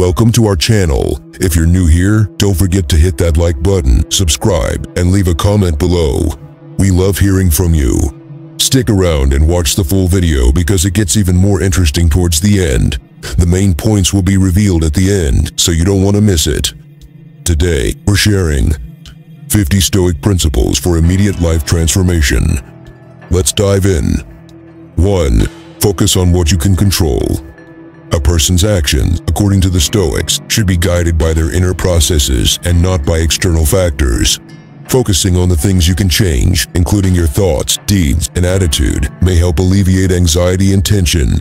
Welcome to our channel. If you're new here, don't forget to hit that like button, subscribe, and leave a comment below. We love hearing from you. Stick around and watch the full video because it gets even more interesting towards the end. The main points will be revealed at the end, so you don't want to miss it. Today, we're sharing 50 Stoic principles for immediate life transformation. Let's dive in. 1. Focus on what you can control. A person's actions, according to the Stoics, should be guided by their inner processes and not by external factors. Focusing on the things you can change, including your thoughts, deeds, and attitude, may help alleviate anxiety and tension.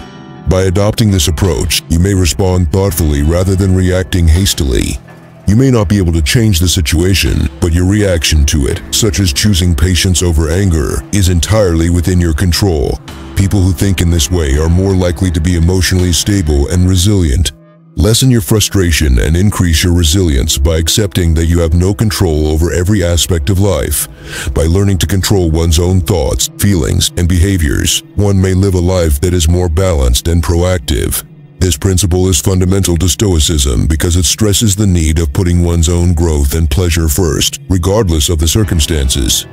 By adopting this approach, you may respond thoughtfully rather than reacting hastily. You may not be able to change the situation, but your reaction to it, such as choosing patience over anger, is entirely within your control. People who think in this way are more likely to be emotionally stable and resilient. Lessen your frustration and increase your resilience by accepting that you have no control over every aspect of life. By learning to control one's own thoughts, feelings, and behaviors, one may live a life that is more balanced and proactive. This principle is fundamental to Stoicism because it stresses the need of putting one's own growth and pleasure first, regardless of the circumstances.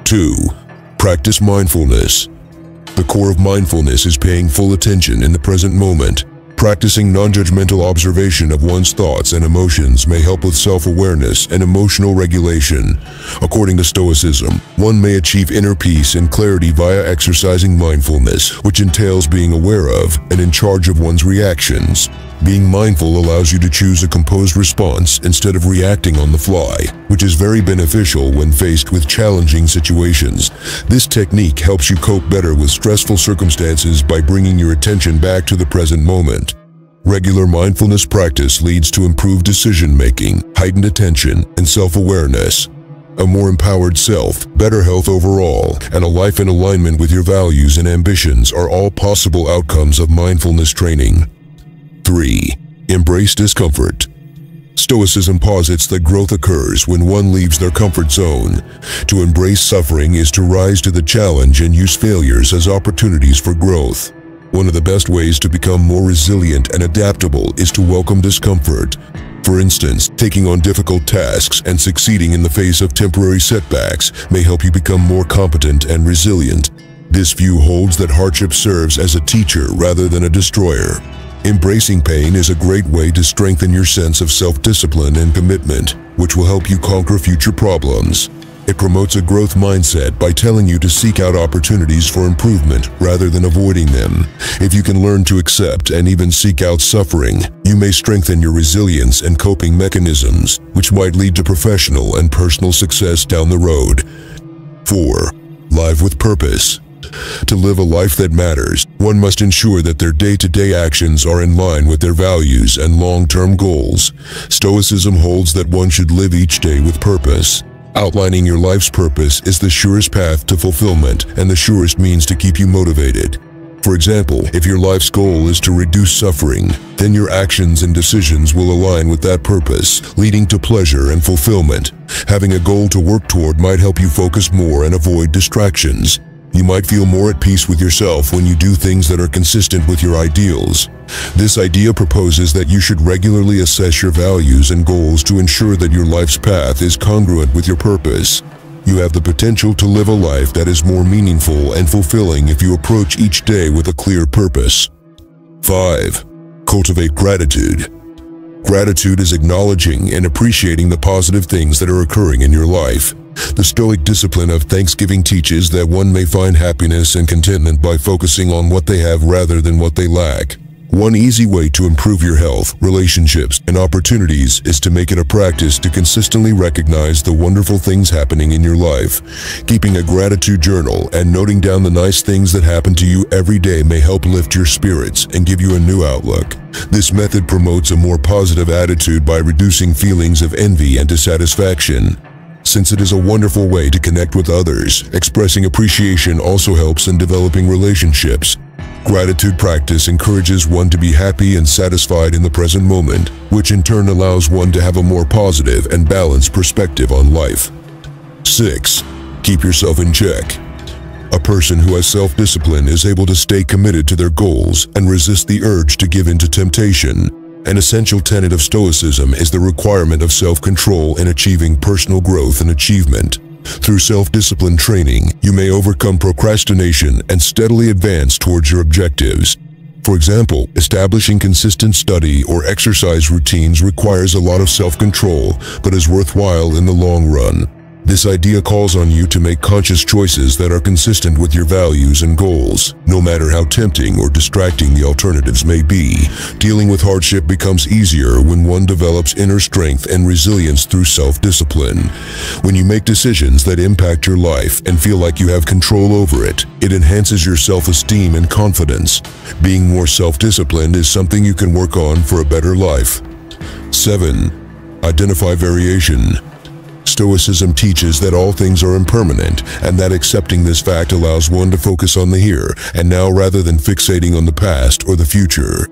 2. Practice mindfulness. The core of mindfulness is paying full attention in the present moment. Practicing non-judgmental observation of one's thoughts and emotions may help with self-awareness and emotional regulation. According to Stoicism, one may achieve inner peace and clarity via exercising mindfulness, which entails being aware of and in charge of one's reactions. Being mindful allows you to choose a composed response instead of reacting on the fly, which is very beneficial when faced with challenging situations. This technique helps you cope better with stressful circumstances by bringing your attention back to the present moment. Regular mindfulness practice leads to improved decision-making, heightened attention, and self-awareness. A more empowered self, better health overall, and a life in alignment with your values and ambitions are all possible outcomes of mindfulness training. 3. Embrace discomfort. Stoicism posits that growth occurs when one leaves their comfort zone. To embrace suffering is to rise to the challenge and use failures as opportunities for growth. One of the best ways to become more resilient and adaptable is to welcome discomfort. For instance, taking on difficult tasks and succeeding in the face of temporary setbacks may help you become more competent and resilient. This view holds that hardship serves as a teacher rather than a destroyer. Embracing pain is a great way to strengthen your sense of self-discipline and commitment, which will help you conquer future problems. It promotes a growth mindset by telling you to seek out opportunities for improvement rather than avoiding them. If you can learn to accept and even seek out suffering, you may strengthen your resilience and coping mechanisms, which might lead to professional and personal success down the road. 4. Live with purpose. To live a life that matters, one must ensure that their day-to-day actions are in line with their values and long-term goals. Stoicism holds that one should live each day with purpose. Outlining your life's purpose is the surest path to fulfillment and the surest means to keep you motivated. For example, if your life's goal is to reduce suffering, then your actions and decisions will align with that purpose, leading to pleasure and fulfillment. Having a goal to work toward might help you focus more and avoid distractions. You might feel more at peace with yourself when you do things that are consistent with your ideals. This idea proposes that you should regularly assess your values and goals to ensure that your life's path is congruent with your purpose. You have the potential to live a life that is more meaningful and fulfilling if you approach each day with a clear purpose. 5. Cultivate gratitude. Gratitude is acknowledging and appreciating the positive things that are occurring in your life. The Stoic discipline of thanksgiving teaches that one may find happiness and contentment by focusing on what they have rather than what they lack. One easy way to improve your health, relationships, and opportunities is to make it a practice to consistently recognize the wonderful things happening in your life. Keeping a gratitude journal and noting down the nice things that happen to you every day may help lift your spirits and give you a new outlook. This method promotes a more positive attitude by reducing feelings of envy and dissatisfaction. Since it is a wonderful way to connect with others, expressing appreciation also helps in developing relationships. Gratitude practice encourages one to be happy and satisfied in the present moment, which in turn allows one to have a more positive and balanced perspective on life. 6. Keep yourself in check. A person who has self-discipline is able to stay committed to their goals and resist the urge to give in to temptation. An essential tenet of Stoicism is the requirement of self-control in achieving personal growth and achievement. Through self-discipline training, you may overcome procrastination and steadily advance towards your objectives. For example, establishing consistent study or exercise routines requires a lot of self-control, but is worthwhile in the long run. This idea calls on you to make conscious choices that are consistent with your values and goals. No matter how tempting or distracting the alternatives may be, dealing with hardship becomes easier when one develops inner strength and resilience through self-discipline. When you make decisions that impact your life and feel like you have control over it, it enhances your self-esteem and confidence. Being more self-disciplined is something you can work on for a better life. 7. Identify variation. Stoicism teaches that all things are impermanent, and that accepting this fact allows one to focus on the here and now rather than fixating on the past or the future.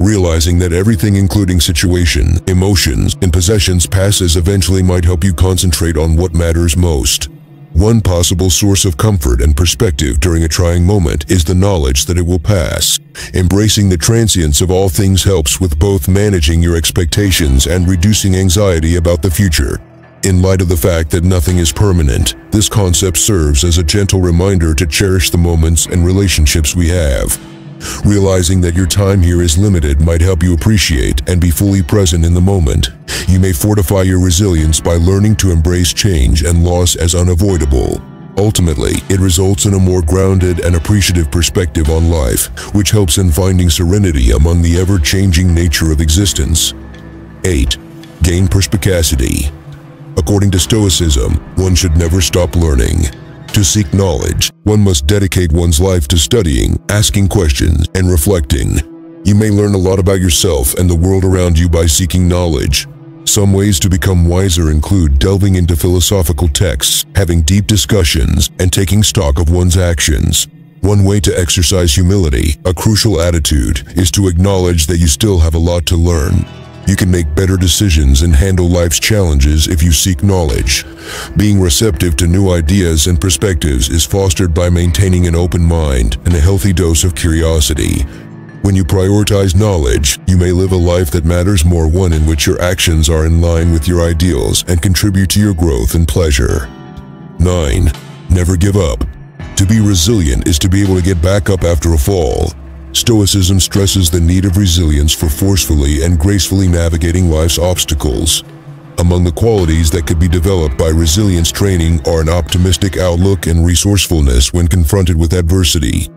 Realizing that everything, including situation, emotions, and possessions, passes eventually might help you concentrate on what matters most. One possible source of comfort and perspective during a trying moment is the knowledge that it will pass. Embracing the transience of all things helps with both managing your expectations and reducing anxiety about the future. In light of the fact that nothing is permanent, this concept serves as a gentle reminder to cherish the moments and relationships we have. Realizing that your time here is limited might help you appreciate and be fully present in the moment. You may fortify your resilience by learning to embrace change and loss as unavoidable. Ultimately, it results in a more grounded and appreciative perspective on life, which helps in finding serenity among the ever-changing nature of existence. 8. Gain perspicacity. According to Stoicism, one should never stop learning. To seek knowledge, one must dedicate one's life to studying, asking questions, and reflecting. You may learn a lot about yourself and the world around you by seeking knowledge. Some ways to become wiser include delving into philosophical texts, having deep discussions, and taking stock of one's actions. One way to exercise humility, a crucial attitude, is to acknowledge that you still have a lot to learn. You can make better decisions and handle life's challenges if you seek knowledge. Being receptive to new ideas and perspectives is fostered by maintaining an open mind and a healthy dose of curiosity. When you prioritize knowledge, you may live a life that matters more, one in which your actions are in line with your ideals and contribute to your growth and pleasure. 9. Never give up. To be resilient is to be able to get back up after a fall. Stoicism stresses the need of resilience for forcefully and gracefully navigating life's obstacles. Among the qualities that could be developed by resilience training are an optimistic outlook and resourcefulness when confronted with adversity.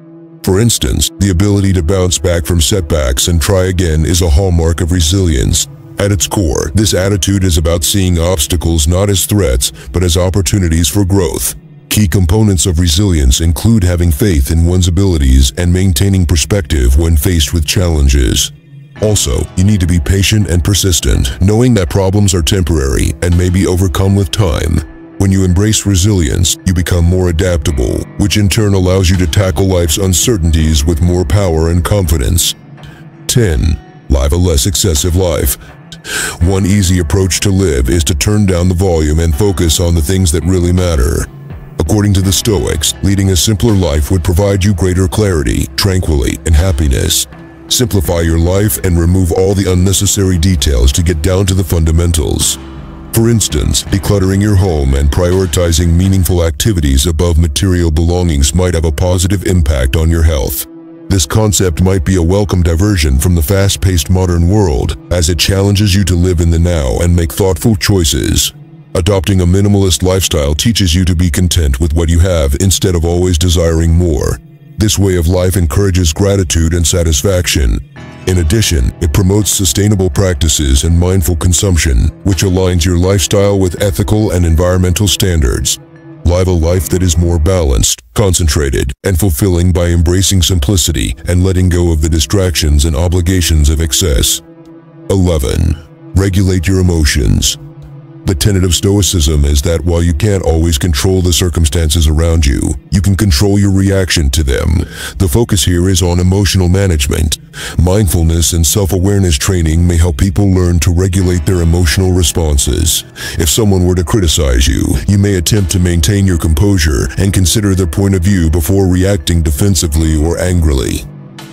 For instance, the ability to bounce back from setbacks and try again is a hallmark of resilience. At its core, this attitude is about seeing obstacles not as threats, but as opportunities for growth. Key components of resilience include having faith in one's abilities and maintaining perspective when faced with challenges. Also, you need to be patient and persistent, knowing that problems are temporary and may be overcome with time. When you embrace resilience, you become more adaptable, which in turn allows you to tackle life's uncertainties with more power and confidence. 10. Live a less excessive life. One easy approach to live is to turn down the volume and focus on the things that really matter. According to the Stoics, leading a simpler life would provide you greater clarity, tranquility, and happiness. Simplify your life and remove all the unnecessary details to get down to the fundamentals. For instance, decluttering your home and prioritizing meaningful activities above material belongings might have a positive impact on your health. This concept might be a welcome diversion from the fast-paced modern world, as it challenges you to live in the now and make thoughtful choices. Adopting a minimalist lifestyle teaches you to be content with what you have instead of always desiring more. This way of life encourages gratitude and satisfaction. In addition, it promotes sustainable practices and mindful consumption, which aligns your lifestyle with ethical and environmental standards. Live a life that is more balanced, concentrated, and fulfilling by embracing simplicity and letting go of the distractions and obligations of excess. 11. Regulate your emotions. The tenet of Stoicism is that while you can't always control the circumstances around you, you can control your reaction to them. The focus here is on emotional management. Mindfulness and self-awareness training may help people learn to regulate their emotional responses. If someone were to criticize you, you may attempt to maintain your composure and consider their point of view before reacting defensively or angrily.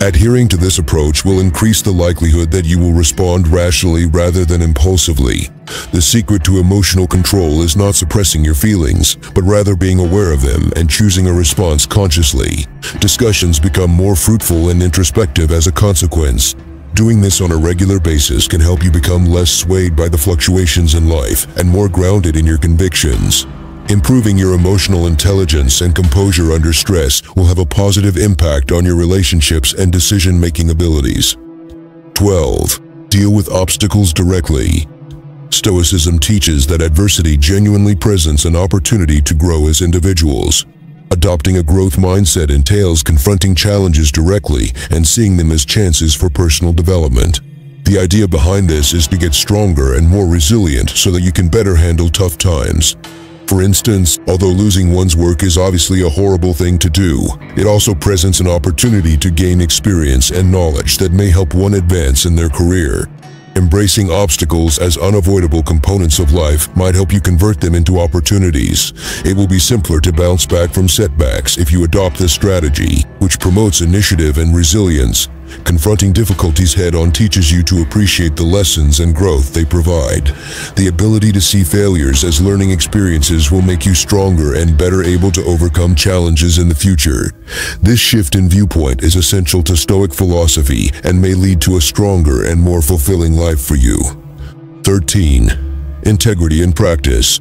Adhering to this approach will increase the likelihood that you will respond rationally rather than impulsively. The secret to emotional control is not suppressing your feelings, but rather being aware of them and choosing a response consciously. Discussions become more fruitful and introspective as a consequence. Doing this on a regular basis can help you become less swayed by the fluctuations in life and more grounded in your convictions. Improving your emotional intelligence and composure under stress will have a positive impact on your relationships and decision-making abilities. 12. Deal with obstacles directly. Stoicism teaches that adversity genuinely presents an opportunity to grow as individuals. Adopting a growth mindset entails confronting challenges directly and seeing them as chances for personal development. The idea behind this is to get stronger and more resilient so that you can better handle tough times. For instance, although losing one's work is obviously a horrible thing to do, it also presents an opportunity to gain experience and knowledge that may help one advance in their career. Embracing obstacles as unavoidable components of life might help you convert them into opportunities. It will be simpler to bounce back from setbacks if you adopt this strategy, which promotes initiative and resilience. Confronting difficulties head-on teaches you to appreciate the lessons and growth they provide. The ability to see failures as learning experiences will make you stronger and better able to overcome challenges in the future. This shift in viewpoint is essential to Stoic philosophy and may lead to a stronger and more fulfilling life for you. 13. Integrity in practice.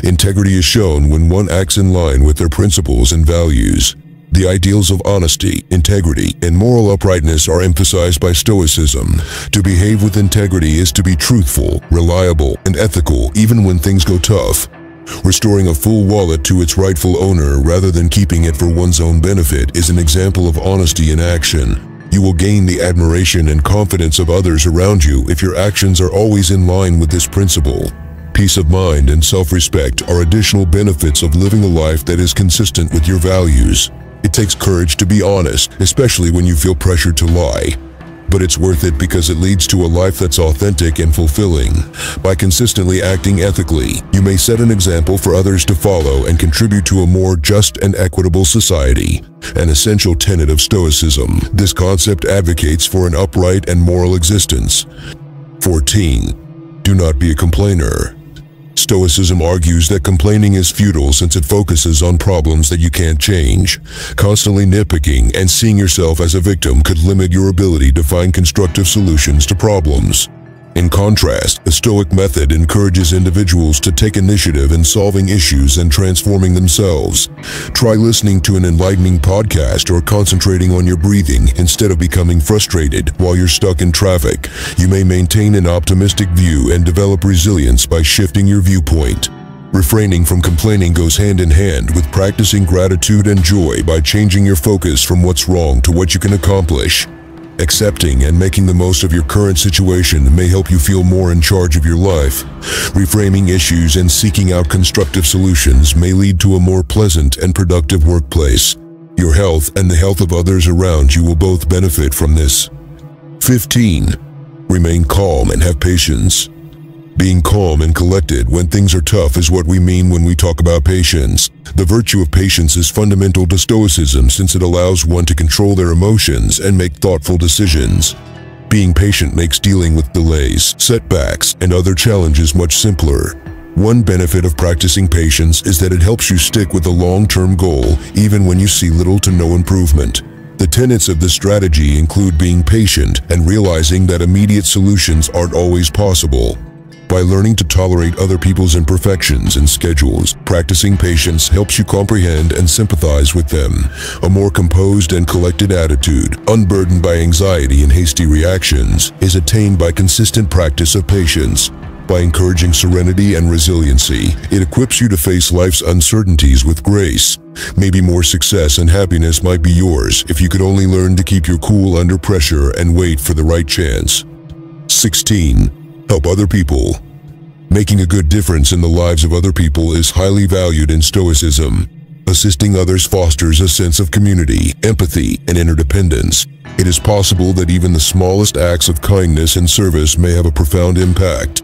Integrity is shown when one acts in line with their principles and values. The ideals of honesty, integrity, and moral uprightness are emphasized by Stoicism. To behave with integrity is to be truthful, reliable, and ethical even when things go tough. Restoring a full wallet to its rightful owner rather than keeping it for one's own benefit is an example of honesty in action. You will gain the admiration and confidence of others around you if your actions are always in line with this principle. Peace of mind and self-respect are additional benefits of living a life that is consistent with your values. It takes courage to be honest, especially when you feel pressured to lie. But it's worth it because it leads to a life that's authentic and fulfilling. By consistently acting ethically, you may set an example for others to follow and contribute to a more just and equitable society. An essential tenet of Stoicism, this concept advocates for an upright and moral existence. 14. Do not be a complainer. Stoicism argues that complaining is futile since it focuses on problems that you can't change. Constantly nitpicking and seeing yourself as a victim could limit your ability to find constructive solutions to problems. In contrast, the Stoic method encourages individuals to take initiative in solving issues and transforming themselves. Try listening to an enlightening podcast or concentrating on your breathing instead of becoming frustrated while you're stuck in traffic. You may maintain an optimistic view and develop resilience by shifting your viewpoint. Refraining from complaining goes hand in hand with practicing gratitude and joy by changing your focus from what's wrong to what you can accomplish. Accepting and making the most of your current situation may help you feel more in charge of your life. Reframing issues and seeking out constructive solutions may lead to a more pleasant and productive workplace. Your health and the health of others around you will both benefit from this. 15. Remain calm and have patience. Being calm and collected when things are tough is what we mean when we talk about patience. The virtue of patience is fundamental to Stoicism since it allows one to control their emotions and make thoughtful decisions. Being patient makes dealing with delays, setbacks, and other challenges much simpler. One benefit of practicing patience is that it helps you stick with a long-term goal even when you see little to no improvement. The tenets of this strategy include being patient and realizing that immediate solutions aren't always possible. By learning to tolerate other people's imperfections and schedules, practicing patience helps you comprehend and sympathize with them. A more composed and collected attitude, unburdened by anxiety and hasty reactions, is attained by consistent practice of patience. By encouraging serenity and resiliency, it equips you to face life's uncertainties with grace. Maybe more success and happiness might be yours if you could only learn to keep your cool under pressure and wait for the right chance. 16. Help other people. Making a good difference in the lives of other people is highly valued in Stoicism. Assisting others fosters a sense of community, empathy, and interdependence. It is possible that even the smallest acts of kindness and service may have a profound impact.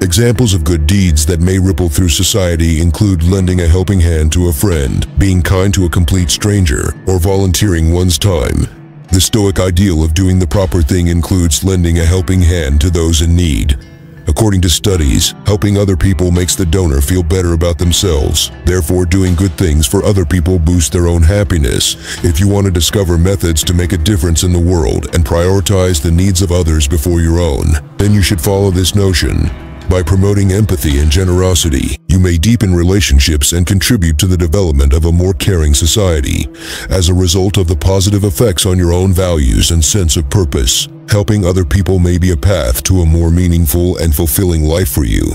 Examples of good deeds that may ripple through society include lending a helping hand to a friend, being kind to a complete stranger, or volunteering one's time. The Stoic ideal of doing the proper thing includes lending a helping hand to those in need. According to studies, helping other people makes the donor feel better about themselves. Therefore, doing good things for other people boosts their own happiness. If you want to discover methods to make a difference in the world and prioritize the needs of others before your own, then you should follow this notion. By promoting empathy and generosity, you may deepen relationships and contribute to the development of a more caring society. As a result of the positive effects on your own values and sense of purpose, helping other people may be a path to a more meaningful and fulfilling life for you.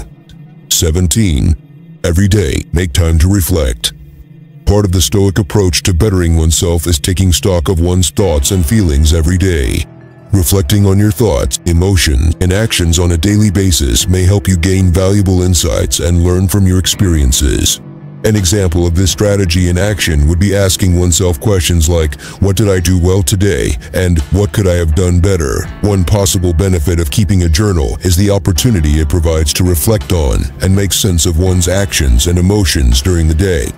17. Every day, make time to reflect. Part of the Stoic approach to bettering oneself is taking stock of one's thoughts and feelings every day. Reflecting on your thoughts, emotions, and actions on a daily basis may help you gain valuable insights and learn from your experiences. An example of this strategy in action would be asking oneself questions like, what did I do well today? And what could I have done better? One possible benefit of keeping a journal is the opportunity it provides to reflect on and make sense of one's actions and emotions during the day.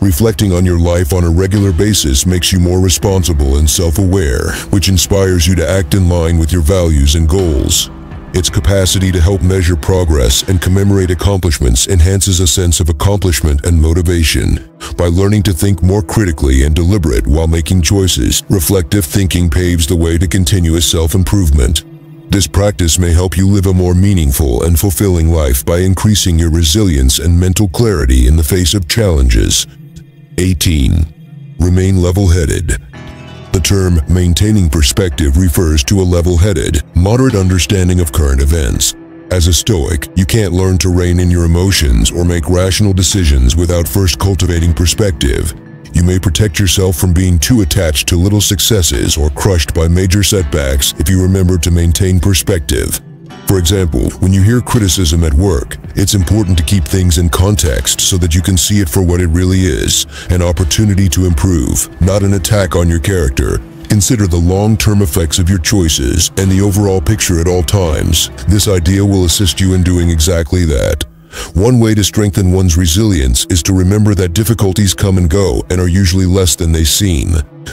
Reflecting on your life on a regular basis makes you more responsible and self-aware, which inspires you to act in line with your values and goals. Its capacity to help measure progress and commemorate accomplishments enhances a sense of accomplishment and motivation. By learning to think more critically and deliberate while making choices, reflective thinking paves the way to continuous self-improvement. This practice may help you live a more meaningful and fulfilling life by increasing your resilience and mental clarity in the face of challenges. 18. Remain level-headed. The term maintaining perspective refers to a level-headed, moderate understanding of current events. As a Stoic, you can't learn to rein in your emotions or make rational decisions without first cultivating perspective. You may protect yourself from being too attached to little successes or crushed by major setbacks if you remember to maintain perspective. For example, when you hear criticism at work, it's important to keep things in context so that you can see it for what it really is, an opportunity to improve, not an attack on your character. Consider the long-term effects of your choices and the overall picture at all times. This idea will assist you in doing exactly that. One way to strengthen one's resilience is to remember that difficulties come and go and are usually less than they seem.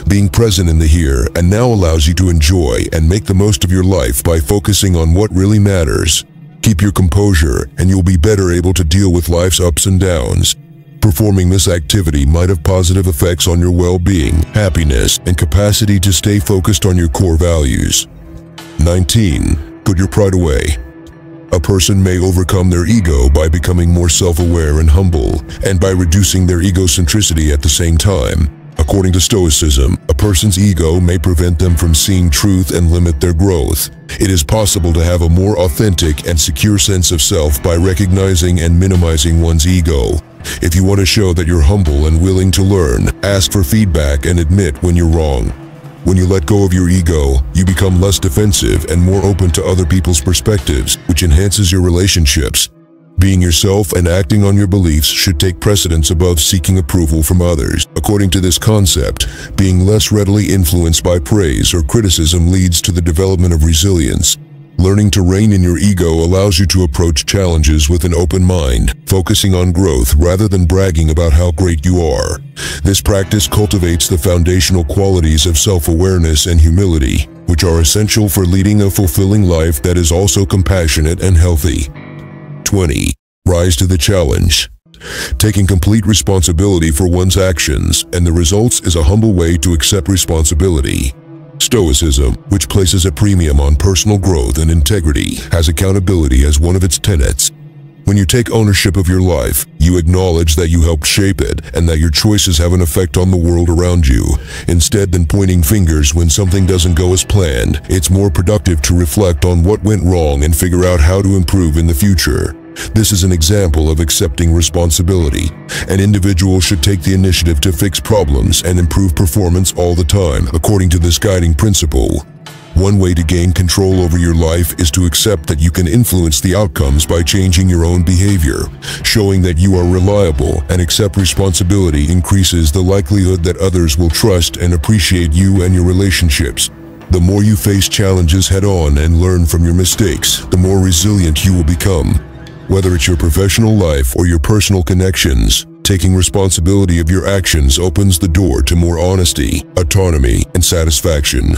Being present in the here and now allows you to enjoy and make the most of your life by focusing on what really matters. Keep your composure and you'll be better able to deal with life's ups and downs. Performing this activity might have positive effects on your well-being, happiness, and capacity to stay focused on your core values. 19. Put your pride away. A person may overcome their ego by becoming more self-aware and humble, and by reducing their egocentricity at the same time. According to Stoicism, a person's ego may prevent them from seeing truth and limit their growth. It is possible to have a more authentic and secure sense of self by recognizing and minimizing one's ego. If you want to show that you're humble and willing to learn, ask for feedback and admit when you're wrong. When you let go of your ego, you become less defensive and more open to other people's perspectives, which enhances your relationships. Being yourself and acting on your beliefs should take precedence above seeking approval from others. According to this concept, being less readily influenced by praise or criticism leads to the development of resilience. Learning to rein in your ego allows you to approach challenges with an open mind, focusing on growth rather than bragging about how great you are. This practice cultivates the foundational qualities of self-awareness and humility, which are essential for leading a fulfilling life that is also compassionate and healthy. 20. Rise to the challenge. Taking complete responsibility for one's actions and the results is a humble way to accept responsibility. Stoicism, which places a premium on personal growth and integrity, has accountability as one of its tenets. When you take ownership of your life, you acknowledge that you helped shape it and that your choices have an effect on the world around you. Instead than pointing fingers when something doesn't go as planned, it's more productive to reflect on what went wrong and figure out how to improve in the future. This is an example of accepting responsibility. An individual should take the initiative to fix problems and improve performance all the time, according to this guiding principle. One way to gain control over your life is to accept that you can influence the outcomes by changing your own behavior. Showing that you are reliable and accept responsibility increases the likelihood that others will trust and appreciate you and your relationships. The more you face challenges head-on and learn from your mistakes, the more resilient you will become. Whether it's your professional life or your personal connections, Taking responsibility of your actions opens the door to more honesty, autonomy, and satisfaction.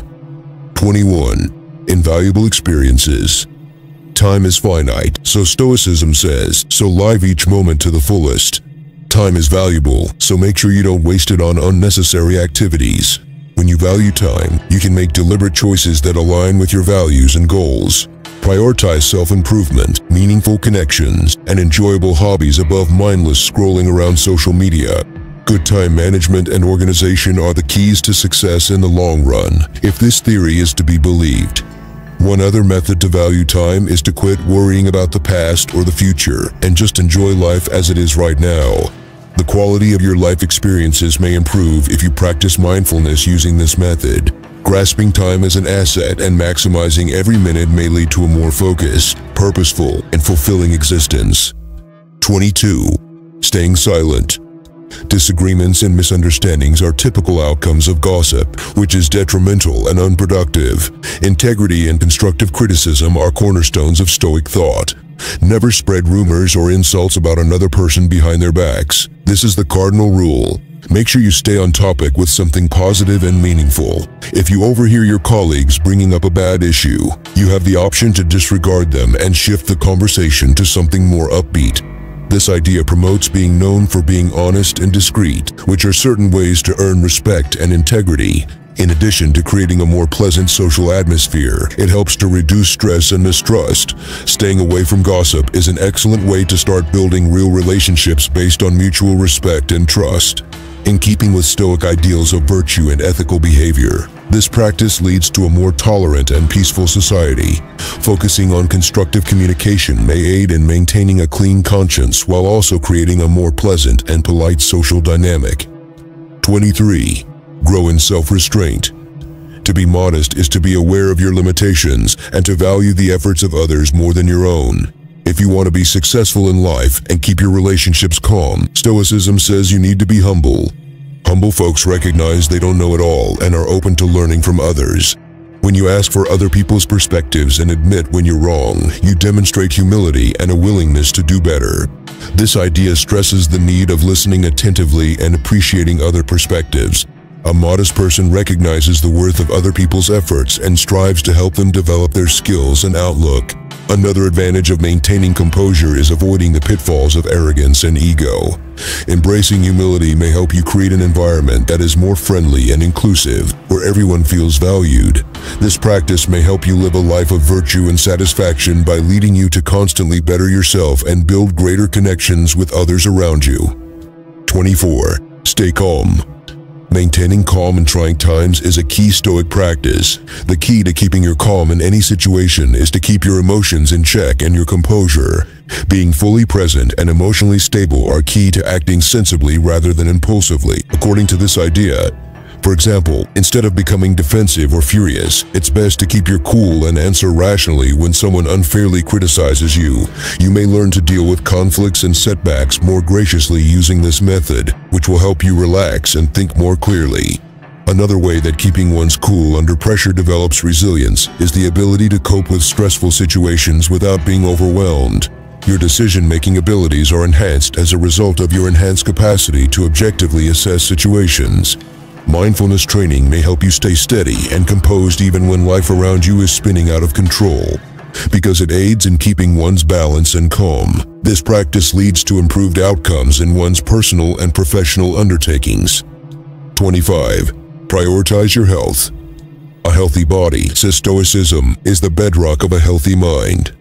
21. Invaluable experiences. Time is finite, so Stoicism says, so live each moment to the fullest. Time is valuable, so make sure you don't waste it on unnecessary activities. When you value time, you can make deliberate choices that align with your values and goals. Prioritize self-improvement, meaningful connections, and enjoyable hobbies above mindless scrolling around social media. Good time management and organization are the keys to success in the long run, if this theory is to be believed. One other method to value time is to quit worrying about the past or the future and just enjoy life as it is right now. The quality of your life experiences may improve if you practice mindfulness using this method. Grasping time as an asset and maximizing every minute may lead to a more focused, purposeful, and fulfilling existence. 22. Staying silent. Disagreements and misunderstandings are typical outcomes of gossip, which is detrimental and unproductive. Integrity and constructive criticism are cornerstones of Stoic thought. Never spread rumors or insults about another person behind their backs. This is the cardinal rule. Make sure you stay on topic with something positive and meaningful. If you overhear your colleagues bringing up a bad issue, you have the option to disregard them and shift the conversation to something more upbeat. This idea promotes being known for being honest and discreet, which are certain ways to earn respect and integrity. In addition to creating a more pleasant social atmosphere, it helps to reduce stress and mistrust. Staying away from gossip is an excellent way to start building real relationships based on mutual respect and trust. In keeping with Stoic ideals of virtue and ethical behavior, this practice leads to a more tolerant and peaceful society. Focusing on constructive communication may aid in maintaining a clean conscience while also creating a more pleasant and polite social dynamic. 23. Grow in self-restraint. To be modest is to be aware of your limitations and to value the efforts of others more than your own. If you want to be successful in life and keep your relationships calm, Stoicism says you need to be humble. Humble folks recognize they don't know it all and are open to learning from others. When you ask for other people's perspectives and admit when you're wrong, you demonstrate humility and a willingness to do better. This idea stresses the need of listening attentively and appreciating other perspectives. A modest person recognizes the worth of other people's efforts and strives to help them develop their skills and outlook. Another advantage of maintaining composure is avoiding the pitfalls of arrogance and ego. Embracing humility may help you create an environment that is more friendly and inclusive, where everyone feels valued. This practice may help you live a life of virtue and satisfaction by leading you to constantly better yourself and build greater connections with others around you. 24. Stay calm. Maintaining calm in trying times is a key Stoic practice. The key to keeping your calm in any situation is to keep your emotions in check and your composure. Being fully present and emotionally stable are key to acting sensibly rather than impulsively, according to this idea. For example, instead of becoming defensive or furious, it's best to keep your cool and answer rationally when someone unfairly criticizes you. You may learn to deal with conflicts and setbacks more graciously using this method, which will help you relax and think more clearly. Another way that keeping one's cool under pressure develops resilience is the ability to cope with stressful situations without being overwhelmed. Your decision-making abilities are enhanced as a result of your enhanced capacity to objectively assess situations. Mindfulness training may help you stay steady and composed even when life around you is spinning out of control, because it aids in keeping one's balance and calm. This practice leads to improved outcomes in one's personal and professional undertakings. 25. Prioritize your health. A healthy body, says Stoicism, is the bedrock of a healthy mind.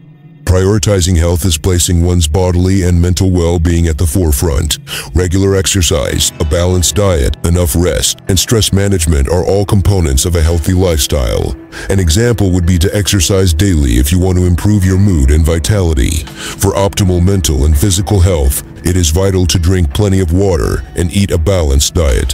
Prioritizing health is placing one's bodily and mental well-being at the forefront. Regular exercise, a balanced diet, enough rest, and stress management are all components of a healthy lifestyle. An example would be to exercise daily if you want to improve your mood and vitality. For optimal mental and physical health, it is vital to drink plenty of water and eat a balanced diet.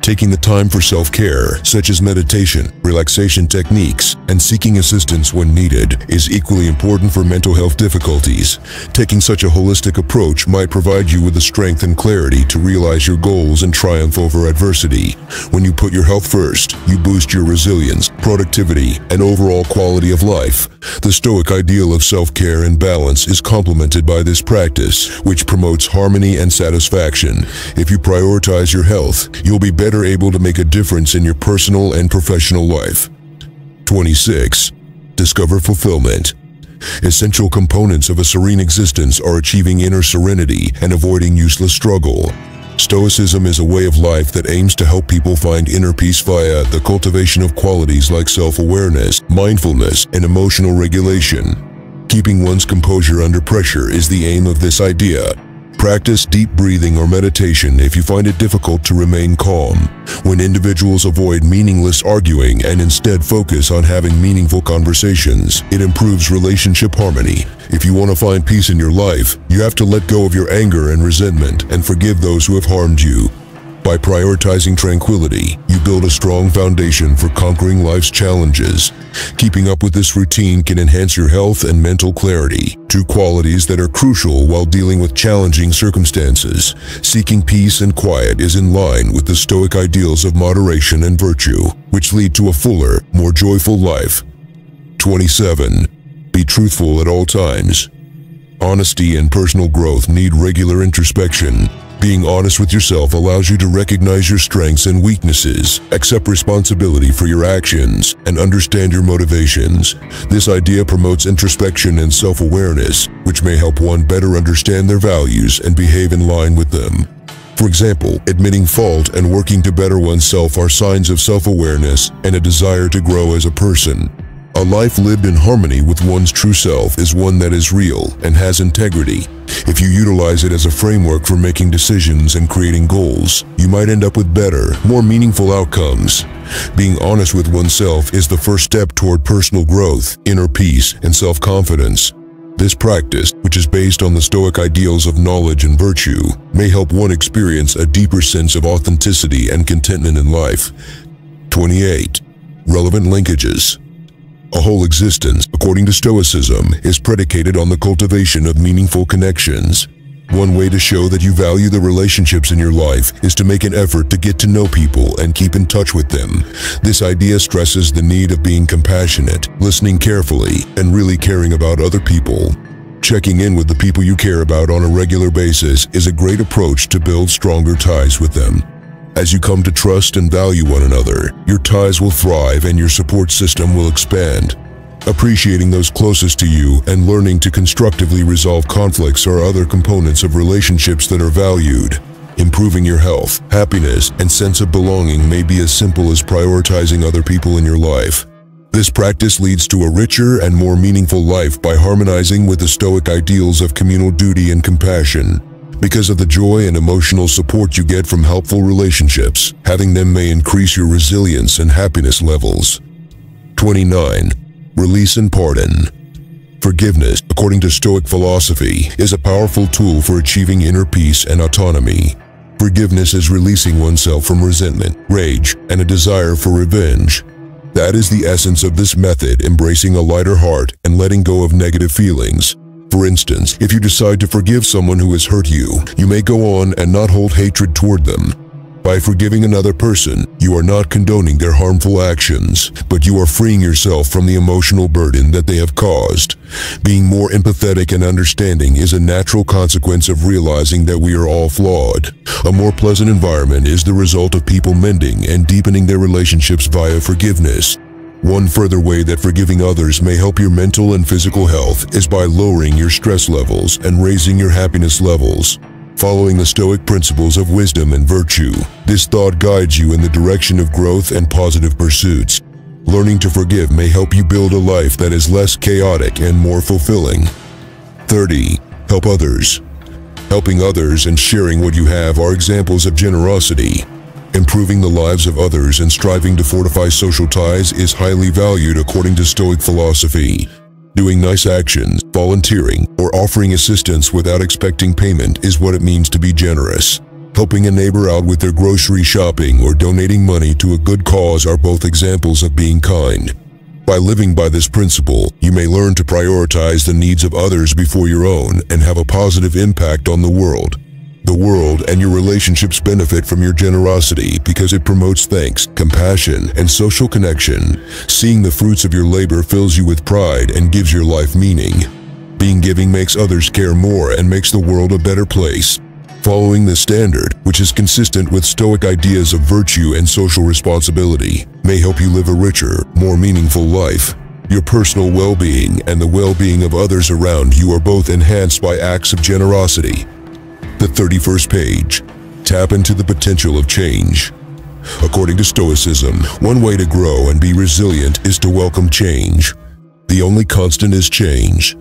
Taking the time for self-care, such as meditation, relaxation techniques, and seeking assistance when needed, is equally important for mental health difficulties. Taking such a holistic approach might provide you with the strength and clarity to realize your goals and triumph over adversity. When you put your health first, you boost your resilience, productivity, and overall quality of life. The Stoic ideal of self-care and balance is complemented by this practice, which promotes harmony and satisfaction. If you prioritize your health, you'll be better able to make a difference in your personal and professional life. 26. Discover fulfillment. Essential components of a serene existence are achieving inner serenity and avoiding useless struggle. Stoicism is a way of life that aims to help people find inner peace via the cultivation of qualities like self-awareness, mindfulness, and emotional regulation. Keeping one's composure under pressure is the aim of this idea. Practice deep breathing or meditation if you find it difficult to remain calm. When individuals avoid meaningless arguing and instead focus on having meaningful conversations, it improves relationship harmony. If you want to find peace in your life, you have to let go of your anger and resentment and forgive those who have harmed you. By prioritizing tranquility, you build a strong foundation for conquering life's challenges. Keeping up with this routine can enhance your health and mental clarity, two qualities that are crucial while dealing with challenging circumstances. Seeking peace and quiet is in line with the Stoic ideals of moderation and virtue, which lead to a fuller, more joyful life. 27. Be truthful at all times. Honesty and personal growth need regular introspection. Being honest with yourself allows you to recognize your strengths and weaknesses, accept responsibility for your actions, and understand your motivations. This idea promotes introspection and self-awareness, which may help one better understand their values and behave in line with them. For example, admitting fault and working to better oneself are signs of self-awareness and a desire to grow as a person. A life lived in harmony with one's true self is one that is real and has integrity. If you utilize it as a framework for making decisions and creating goals, you might end up with better, more meaningful outcomes. Being honest with oneself is the first step toward personal growth, inner peace, and self-confidence. This practice, which is based on the Stoic ideals of knowledge and virtue, may help one experience a deeper sense of authenticity and contentment in life. 28. Relevant linkages. A whole existence, according to Stoicism, is predicated on the cultivation of meaningful connections. One way to show that you value the relationships in your life is to make an effort to get to know people and keep in touch with them. This idea stresses the need of being compassionate, listening carefully, and really caring about other people. Checking in with the people you care about on a regular basis is a great approach to build stronger ties with them. As you come to trust and value one another, your ties will thrive and your support system will expand. Appreciating those closest to you and learning to constructively resolve conflicts are other components of relationships that are valued. Improving your health, happiness, and sense of belonging may be as simple as prioritizing other people in your life. This practice leads to a richer and more meaningful life by harmonizing with the Stoic ideals of communal duty and compassion. Because of the joy and emotional support you get from helpful relationships, having them may increase your resilience and happiness levels. 29. Release and pardon. Forgiveness, according to Stoic philosophy, is a powerful tool for achieving inner peace and autonomy. Forgiveness is releasing oneself from resentment, rage, and a desire for revenge. That is the essence of this method, embracing a lighter heart and letting go of negative feelings. For instance, if you decide to forgive someone who has hurt you, you may go on and not hold hatred toward them. By forgiving another person, you are not condoning their harmful actions, but you are freeing yourself from the emotional burden that they have caused. Being more empathetic and understanding is a natural consequence of realizing that we are all flawed. A more pleasant environment is the result of people mending and deepening their relationships via forgiveness. One further way that forgiving others may help your mental and physical health is by lowering your stress levels and raising your happiness levels. Following the Stoic principles of wisdom and virtue, this thought guides you in the direction of growth and positive pursuits. Learning to forgive may help you build a life that is less chaotic and more fulfilling. 30. Help others. Helping others and sharing what you have are examples of generosity. Improving the lives of others and striving to fortify social ties is highly valued according to Stoic philosophy. Doing nice actions, volunteering, or offering assistance without expecting payment is what it means to be generous. Helping a neighbor out with their grocery shopping or donating money to a good cause are both examples of being kind. By living by this principle, you may learn to prioritize the needs of others before your own and have a positive impact on the world. The world and your relationships benefit from your generosity because it promotes thanks, compassion, and social connection. Seeing the fruits of your labor fills you with pride and gives your life meaning. Being giving makes others care more and makes the world a better place. Following this standard, which is consistent with Stoic ideas of virtue and social responsibility, may help you live a richer, more meaningful life. Your personal well-being and the well-being of others around you are both enhanced by acts of generosity. The 31st page. Tap into the potential of change. According to Stoicism, one way to grow and be resilient is to welcome change. The only constant is change.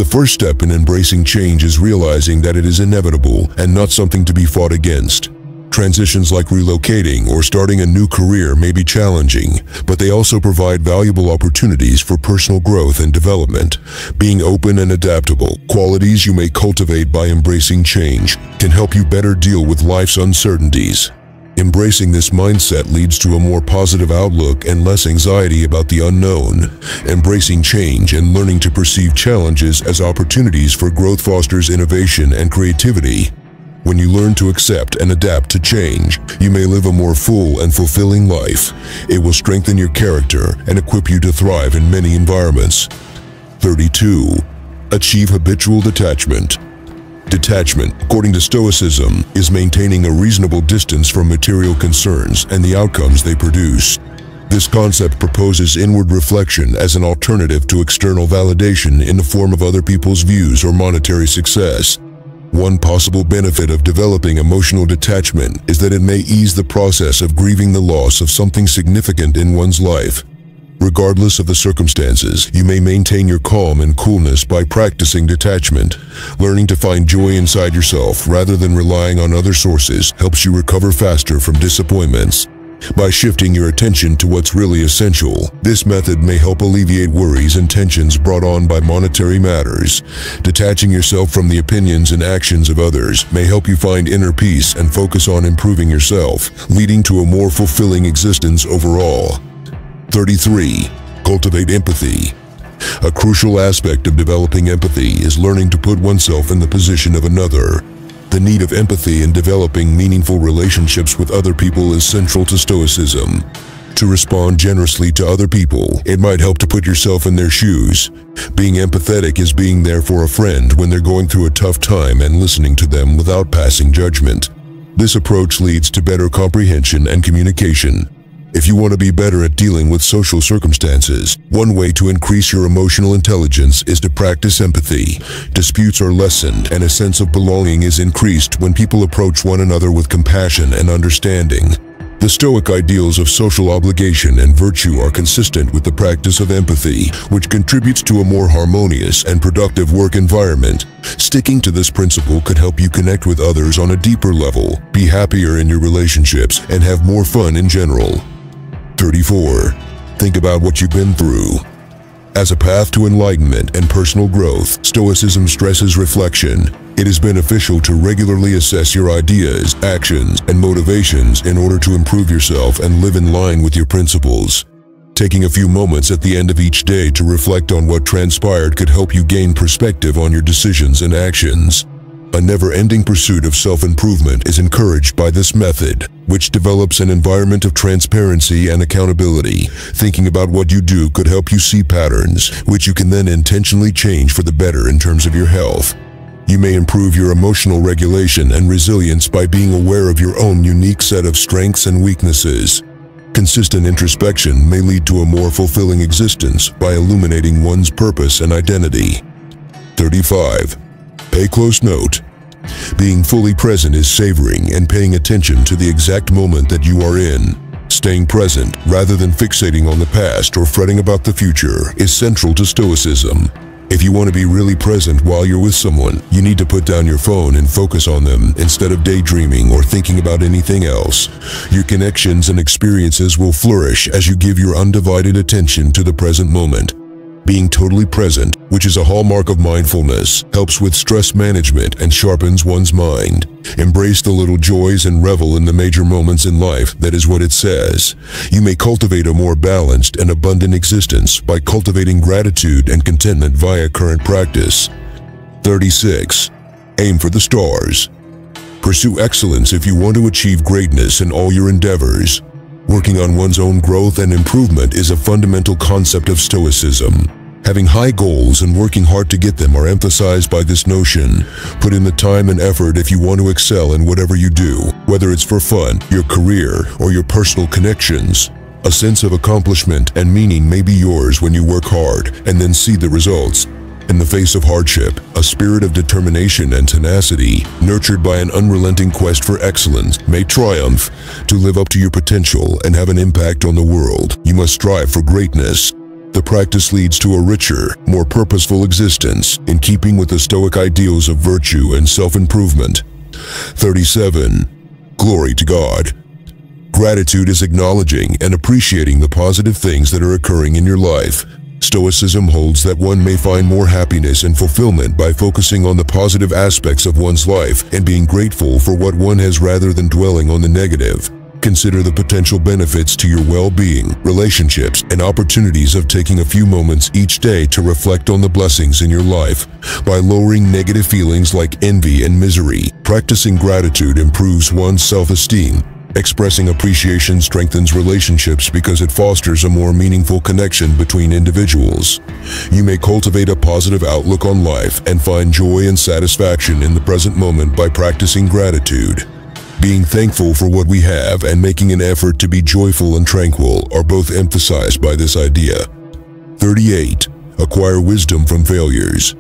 The first step in embracing change is realizing that it is inevitable and not something to be fought against. Transitions like relocating or starting a new career may be challenging, but they also provide valuable opportunities for personal growth and development. Being open and adaptable, qualities you may cultivate by embracing change, can help you better deal with life's uncertainties. Embracing this mindset leads to a more positive outlook and less anxiety about the unknown. Embracing change and learning to perceive challenges as opportunities for growth fosters innovation and creativity. When you learn to accept and adapt to change, you may live a more full and fulfilling life. It will strengthen your character and equip you to thrive in many environments. 32. Achieve habitual detachment. Detachment, according to Stoicism, is maintaining a reasonable distance from material concerns and the outcomes they produce. This concept proposes inward reflection as an alternative to external validation in the form of other people's views or monetary success. One possible benefit of developing emotional detachment is that it may ease the process of grieving the loss of something significant in one's life. Regardless of the circumstances, you may maintain your calm and coolness by practicing detachment. Learning to find joy inside yourself rather than relying on other sources helps you recover faster from disappointments. By shifting your attention to what's really essential, this method may help alleviate worries and tensions brought on by monetary matters. Detaching yourself from the opinions and actions of others may help you find inner peace and focus on improving yourself, leading to a more fulfilling existence overall. 33. Cultivate empathy. A crucial aspect of developing empathy is learning to put oneself in the position of another. The need of empathy in developing meaningful relationships with other people is central to Stoicism. To respond generously to other people, it might help to put yourself in their shoes. Being empathetic is being there for a friend when they're going through a tough time and listening to them without passing judgment. This approach leads to better comprehension and communication. If you want to be better at dealing with social circumstances, one way to increase your emotional intelligence is to practice empathy. Disputes are lessened and a sense of belonging is increased when people approach one another with compassion and understanding. The Stoic ideals of social obligation and virtue are consistent with the practice of empathy, which contributes to a more harmonious and productive work environment. Sticking to this principle could help you connect with others on a deeper level, be happier in your relationships, and have more fun in general. 34. Think about what you've been through. As a path to enlightenment and personal growth, Stoicism stresses reflection. It is beneficial to regularly assess your ideas, actions, and motivations in order to improve yourself and live in line with your principles. Taking a few moments at the end of each day to reflect on what transpired could help you gain perspective on your decisions and actions. A never-ending pursuit of self-improvement is encouraged by this method, which develops an environment of transparency and accountability. Thinking about what you do could help you see patterns, which you can then intentionally change for the better in terms of your health. You may improve your emotional regulation and resilience by being aware of your own unique set of strengths and weaknesses. Consistent introspection may lead to a more fulfilling existence by illuminating one's purpose and identity. 35. Pay close note. Being fully present is savoring and paying attention to the exact moment that you are in. Staying present, rather than fixating on the past or fretting about the future, is central to Stoicism. If you want to be really present while you're with someone, you need to put down your phone and focus on them instead of daydreaming or thinking about anything else. Your connections and experiences will flourish as you give your undivided attention to the present moment. Being totally present, which is a hallmark of mindfulness, helps with stress management and sharpens one's mind. Embrace the little joys and revel in the major moments in life. That is what it says. You may cultivate a more balanced and abundant existence by cultivating gratitude and contentment via current practice. 36. Aim for the stars. Pursue excellence if you want to achieve greatness in all your endeavors. Working on one's own growth and improvement is a fundamental concept of Stoicism. Having high goals and working hard to get them are emphasized by this notion. Put in the time and effort if you want to excel in whatever you do, whether it's for fun, your career, or your personal connections. A sense of accomplishment and meaning may be yours when you work hard and then see the results. In the face of hardship, a spirit of determination and tenacity, nurtured by an unrelenting quest for excellence, may triumph. To live up to your potential and have an impact on the world, you must strive for greatness. The practice leads to a richer, more purposeful existence, in keeping with the Stoic ideals of virtue and self-improvement. 37. Glory to God. Gratitude is acknowledging and appreciating the positive things that are occurring in your life. Stoicism holds that one may find more happiness and fulfillment by focusing on the positive aspects of one's life and being grateful for what one has rather than dwelling on the negative. Consider the potential benefits to your well-being, relationships, and opportunities of taking a few moments each day to reflect on the blessings in your life. By lowering negative feelings like envy and misery, practicing gratitude improves one's self-esteem. Expressing appreciation strengthens relationships because it fosters a more meaningful connection between individuals. You may cultivate a positive outlook on life and find joy and satisfaction in the present moment by practicing gratitude. Being thankful for what we have and making an effort to be joyful and tranquil are both emphasized by this idea. 38. Acquire wisdom from failures.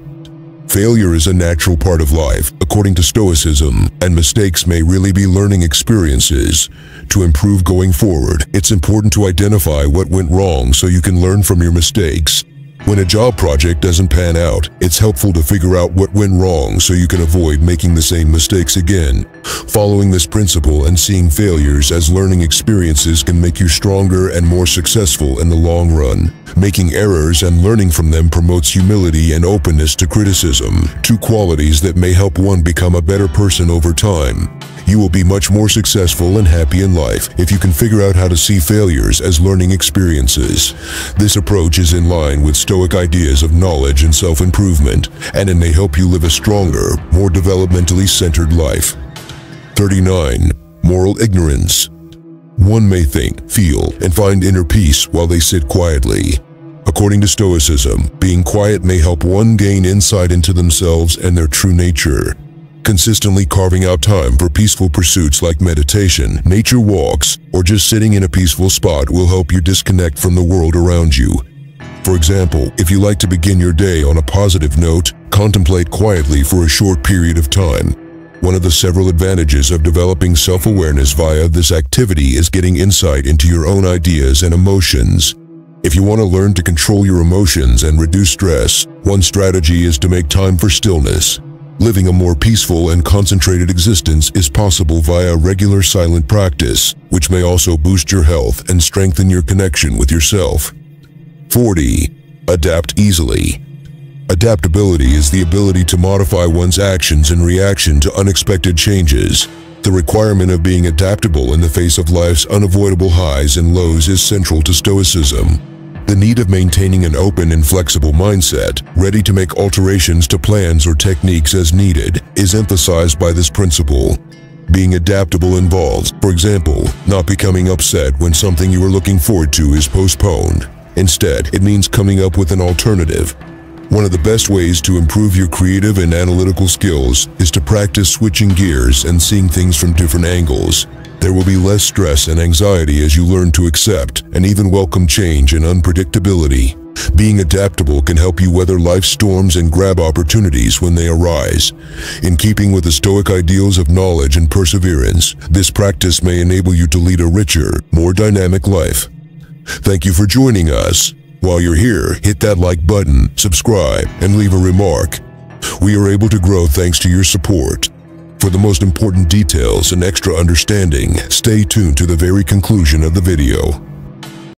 Failure is a natural part of life, according to Stoicism, and mistakes may really be learning experiences. To improve going forward, it's important to identify what went wrong so you can learn from your mistakes. When a job project doesn't pan out, it's helpful to figure out what went wrong so you can avoid making the same mistakes again. Following this principle and seeing failures as learning experiences can make you stronger and more successful in the long run. Making errors and learning from them promotes humility and openness to criticism, two qualities that may help one become a better person over time. You will be much more successful and happy in life if you can figure out how to see failures as learning experiences. This approach is in line with Stoic ideas of knowledge and self-improvement, and it may help you live a stronger, more developmentally centered life. 39. Moral ignorance. One may think, feel, and find inner peace while they sit quietly. According to Stoicism, being quiet may help one gain insight into themselves and their true nature. Consistently carving out time for peaceful pursuits like meditation, nature walks, or just sitting in a peaceful spot will help you disconnect from the world around you. For example, if you like to begin your day on a positive note, contemplate quietly for a short period of time. One of the several advantages of developing self-awareness via this activity is getting insight into your own ideas and emotions. If you want to learn to control your emotions and reduce stress, one strategy is to make time for stillness. Living a more peaceful and concentrated existence is possible via regular silent practice, which may also boost your health and strengthen your connection with yourself. 40. Adapt easily. Adaptability is the ability to modify one's actions in reaction to unexpected changes. The requirement of being adaptable in the face of life's unavoidable highs and lows is central to Stoicism. The need of maintaining an open and flexible mindset, ready to make alterations to plans or techniques as needed, is emphasized by this principle. Being adaptable involves, for example, not becoming upset when something you are looking forward to is postponed. Instead, it means coming up with an alternative. One of the best ways to improve your creative and analytical skills is to practice switching gears and seeing things from different angles. There will be less stress and anxiety as you learn to accept and even welcome change and unpredictability. Being adaptable can help you weather life's storms and grab opportunities when they arise. In keeping with the Stoic ideals of knowledge and perseverance, this practice may enable you to lead a richer, more dynamic life. Thank you for joining us. While you're here, hit that like button, subscribe, and leave a remark. We are able to grow thanks to your support. For the most important details and extra understanding, stay tuned to the very conclusion of the video.